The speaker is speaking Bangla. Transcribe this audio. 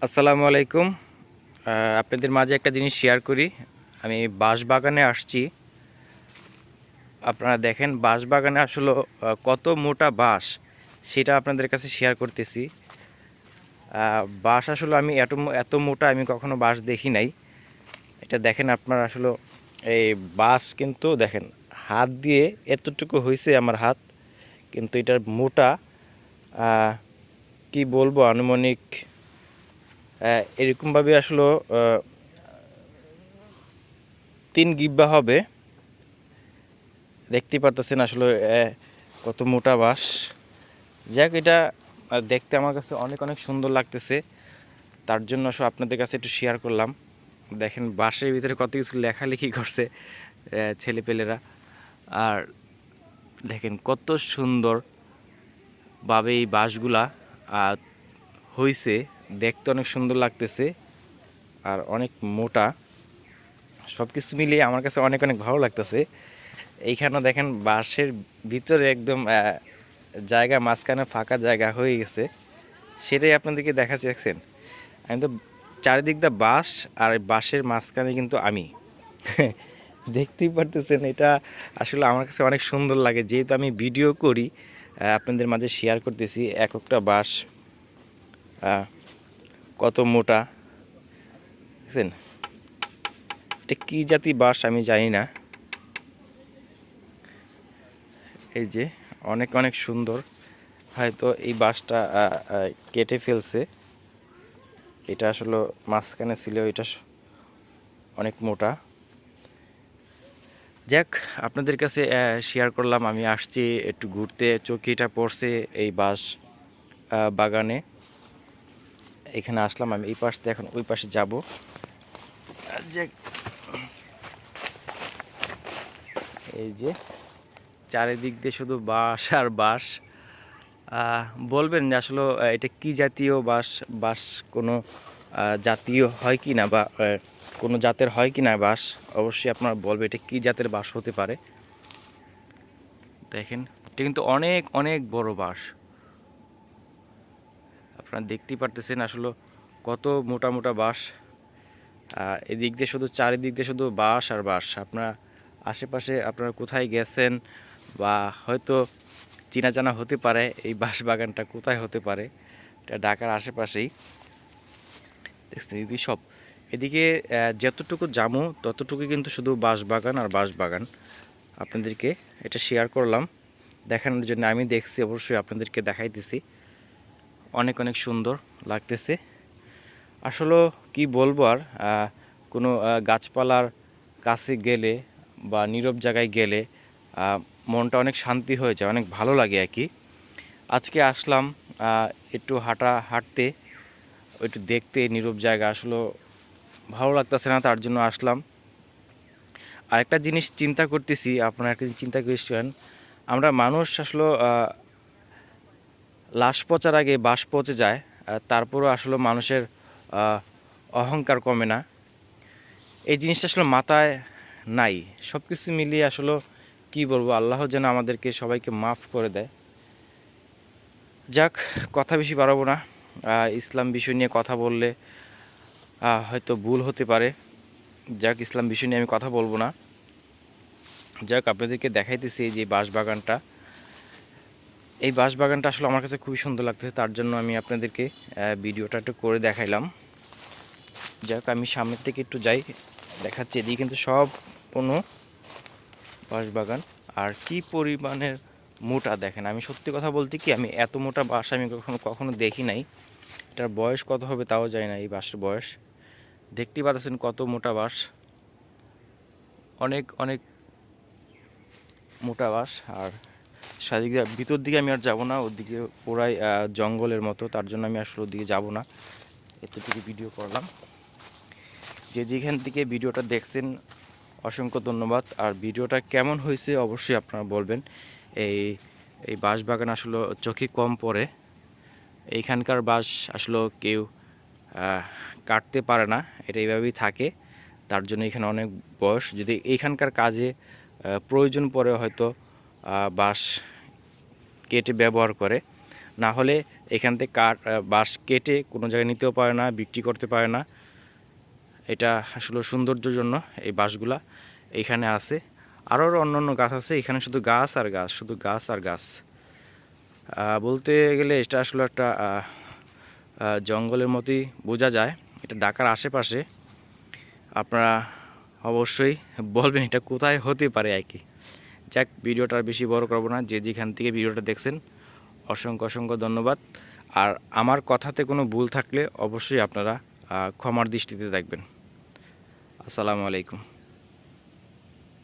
আসসালামু আলাইকুম। আপনাদের মাঝে একটা জিনিস শেয়ার করি। আমি বাঁশবাগানে আসছি। আপনারা দেখেন বাঁশবাগানে আসলে কত মোটা বাঁশ সেটা আপনাদের কাছে শেয়ার করতেছি। বাঁশ আসলে আমি এত এত মোটা আমি কখনো বাঁশ দেখি নাই। এটা দেখেন আপনারা আসলে এই বাঁশ কিন্তু দেখেন হাত দিয়ে এতটুকু হয়েছে আমার হাত, কিন্তু এটার মোটা আহ, কি বলবো আনুমানিক এরকমভাবে আসলে 3 গিব্বা হবে। দেখতেই পারতেছেন আসলে কত মোটা বাঁশ। যাক, এটা দেখতে আমার কাছে অনেক অনেক সুন্দর লাগতেছে, তার জন্য আসলে আপনাদের কাছে একটু শেয়ার করলাম। দেখেন বাঁশের ভিতরে কত কিছু লেখালেখি করছে ছেলেপেলেরা। আর দেখেন কত সুন্দরভাবে এই বাঁশগুলা হইছে, দেখতে অনেক সুন্দর লাগতেছে আর অনেক মোটা। সব কিছু মিলিয়ে আমার কাছে অনেক অনেক ভালো লাগতেছে। এইখানেও দেখেন বাঁশের ভিতরে একদম জায়গা মাঝখানে ফাঁকা জায়গা হয়ে গেছে, সেটাই আপনাদেরকে দেখাচ্ছি। দেখছেন আমি তো চারিদিক দা বাঁশ, আর বাঁশের মাঝখানে কিন্তু আমি দেখতেই পারতেছেন। এটা আসলে আমার কাছে অনেক সুন্দর লাগে, যেহেতু আমি ভিডিও করি আপনাদের মাঝে শেয়ার করতেছি। এক একটা বাঁশ কত মোটা, দেখছেন। এটা কী জাতি বাঁশ আমি জানি না। এই যে অনেক অনেক সুন্দর, হয়তো এই বাঁশটা কেটে ফেলছে। এটা আসলে মাঝখানে ছিল, এটা অনেক মোটা। যাক, আপনাদের কাছে শেয়ার করলাম। আমি আসছি একটু ঘুরতে, চৌকিটা পড়ছে এই বাঁশ বাগানে। এখানে আসলাম আমি এই পাশ থেকে, এখন ওই পাশে যাব। যাক, এই যে চারিদিক দিয়ে শুধু বাঁশ আর বাঁশ। বলবেন যে আসলে এটা কি জাতীয় বাঁশ? বাঁশ কোনো জাতীয় হয় কি না, বা কোনো জাতের হয় কি না বাঁশ? অবশ্যই আপনারা বলবেন এটা কি জাতের বাঁশ হতে পারে। দেখেন এটা কিন্তু অনেক অনেক বড় বাঁশ। আপনারা দেখতেই পারতেছেন আসলে কত মোটা মোটা বাঁশ। এদিক দিয়ে শুধু, চারিদিক দিয়ে শুধু বাঁশ আর বাঁশ। আপনারা আশেপাশে আপনারা কোথায় গেছেন, বা হয়তো চেনা জানা হতে পারে এই বাঁশ বাগানটা কোথায় হতে পারে। এটা ঢাকার আশেপাশেই, দেখছেন এদিকে সব। এদিকে যতটুকু জামু ততটুকু কিন্তু শুধু বাঁশ বাগান আর বাঁশ বাগান। আপনাদেরকে এটা শেয়ার করলাম দেখানোর জন্য। আমি দেখছি, অবশ্যই আপনাদেরকে দেখাইতেছি। অনেক অনেক সুন্দর লাগতেছে আসলে। কি বলবো আর, কোনো গাছপালার কাছে গেলে বা নীরব জায়গায় গেলে মনটা অনেক শান্তি হয়ে যায়, অনেক ভালো লাগে আর কি। আজকে আসলাম একটু হাঁটতে, একটু দেখতে নীরব জায়গা। আসলে ভালো লাগতেছে না, তার জন্য আসলাম। আরেকটা জিনিস চিন্তা করতেছি, আপনারা একটা জিনিস চিন্তা করছেন, আমরা মানুষ আসলে লাশ পচার আগে বাঁশ পচে যায়, তারপরও আসলে মানুষের অহংকার কমে না। এই জিনিসটা আসলে মাথায় নাই। সব কিছু মিলিয়ে আসলে কি বলবো, আল্লাহ যেন আমাদেরকে সবাইকে মাফ করে দেয়। যাক, কথা বেশি বাড়াবো না। ইসলাম বিষয় নিয়ে কথা বললে হয়তো ভুল হতে পারে। যাক, ইসলাম বিষয় নিয়ে আমি কথা বলবো না। যাক, আপনাদেরকে দেখাইতেছি যে বাঁশবাগানটা, এই বাঁশবাগানটা আসলে আমার কাছে খুবই সুন্দর লাগতেছে, তার জন্য আমি আপনাদেরকে ভিডিওটা একটু করে দেখাইলাম। যাক, আমি সামনের থেকে একটু যাই, দেখাচ্ছি। এদিকে কিন্তু সব কোনো বাঁশবাগান। আর কি পরিমাণের মোটা দেখেন। আমি সত্যি কথা বলতে কি, আমি এত মোটা বাঁশ আমি কখনো কখনো দেখি নাই। এটার বয়স কত হবে তাও জানি না, এই বাঁশের বয়স। দেখতেই পাচ্ছেন কত মোটা বাঁশ, অনেক অনেক মোটা বাঁশ। আর সেদিকে ভিতর দিকে আমি আর যাবো না, ওদিকে পুরাই জঙ্গলের মতো, তার জন্য আমি আসলে ওদিকে যাবো না। এতটুকু ভিডিও করলাম। যে যেখান থেকে ভিডিওটা দেখছেন অসংখ্য ধন্যবাদ। আর ভিডিওটা কেমন হয়েছে অবশ্যই আপনারা বলবেন। এই এই বাঁশবাগান আসলে চোখে কম পড়ে। এইখানকার বাঁশ আসলে কেউ কাটতে পারে না, এটা এইভাবেই থাকে। তার জন্য এখানে অনেক বয়স। যদি এইখানকার কাজে প্রয়োজন পড়ে হয়তো বাঁশ কেটে ব্যবহার করে, না হলে এখান থেকে বাঁশ কেটে কোনো জায়গায় নিতেও পারে না, বিক্রি করতে পারে না। এটা আসলে সৌন্দর্যের জন্য এই বাঁশগুলা এইখানে আছে। আরও অন্যান্য গাছ আছে, এখানে শুধু গাছ আর গাছ, শুধু গাছ আর গাছ। বলতে গেলে এটা আসলে একটা জঙ্গলের মতোই বোঝা যায়। এটা ঢাকার আশেপাশে। আপনারা অবশ্যই বলবেন এটা কোথায় হতে পারে আর কি। যাক, ভিডিওটা আর বেশি বড় করবো না। যে যেখান থেকে ভিডিওটা দেখছেন অসংখ্য অসংখ্য ধন্যবাদ। আর আমার কথাতে কোনো ভুল থাকলে অবশ্যই আপনারা ক্ষমার দৃষ্টিতে দেখবেন। আসসালামু আলাইকুম।